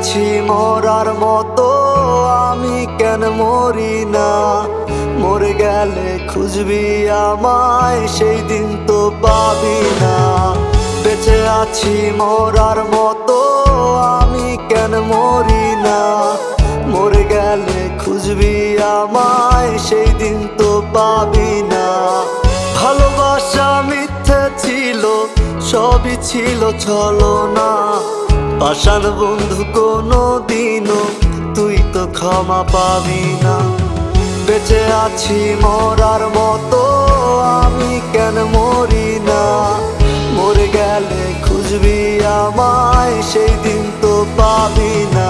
আছি মরার মতো, আমি কেন মরি না? মরে গেলে খুঁজবি আমায়, সেই দিন তো পাবি না। বেঁচে আছি মরার মতো, আমি কেন মরি না? মরে গেলে খুঁজবি আমায়, সেই দিন তো পাবি না। ভালোবাসা মিথ্যে ছিল, সবই ছিল ছলনা। পাষাণ বন্ধু কোনো দিনও তুই তো ক্ষমা পাবি না। বেঁচে আছি মরার মতো, আমি কেন মরি না? মরে গেলে খুঁজবি আমায়, সেই দিন তো পাবি না।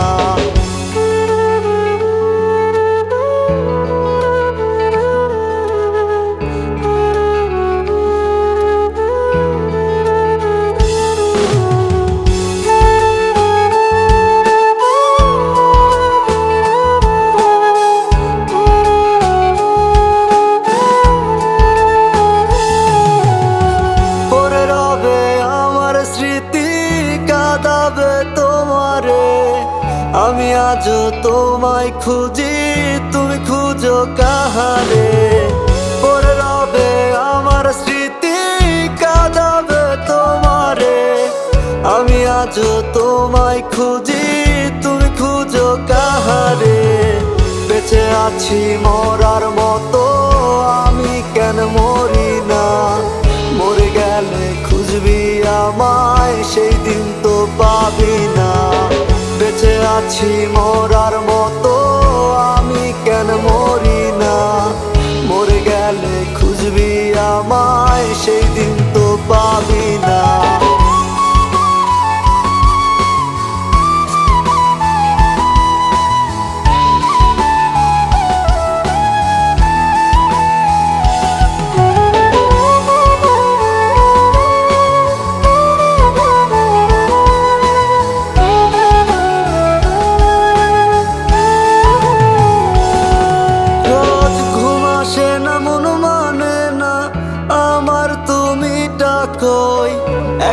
আমি আজও তোমায় খুঁজি, তুমি খুঁজো কাহারে? পড়ে রবে আমার স্মৃতি, কাঁদাবে তোমারে। আমি আজও তোমায় খুঁজি, তুমি খুঁজো কাহারে? বেঁচে আছি মরার মতো, আমি কেন মরি না? মরে গেলে খুঁজবি আমায়, সেই দিন তো পাবি না। বেঁচে আছি মরার মতো, আমি কেন মরি না? মরে গেলে খুঁজবি আমায়, সেই দিন তো পাবি না।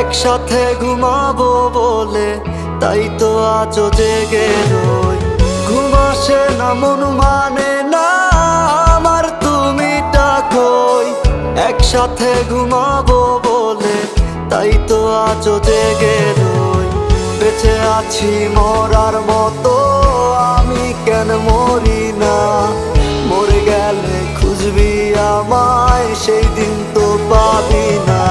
একসাথে ঘুমাবো বলে তাই তো আজও জেগে রই। ঘুম আসে না, মন মানে না আমার, তুমি ডাকোই। একসাথে ঘুমাবো বলে তাই তো আজও জেগে রই। বেঁচে আছি মরার মতো, আমি কেন মরি না? মরে গেলে খুঁজবি আমায়, সেই দিন তো পাবি না।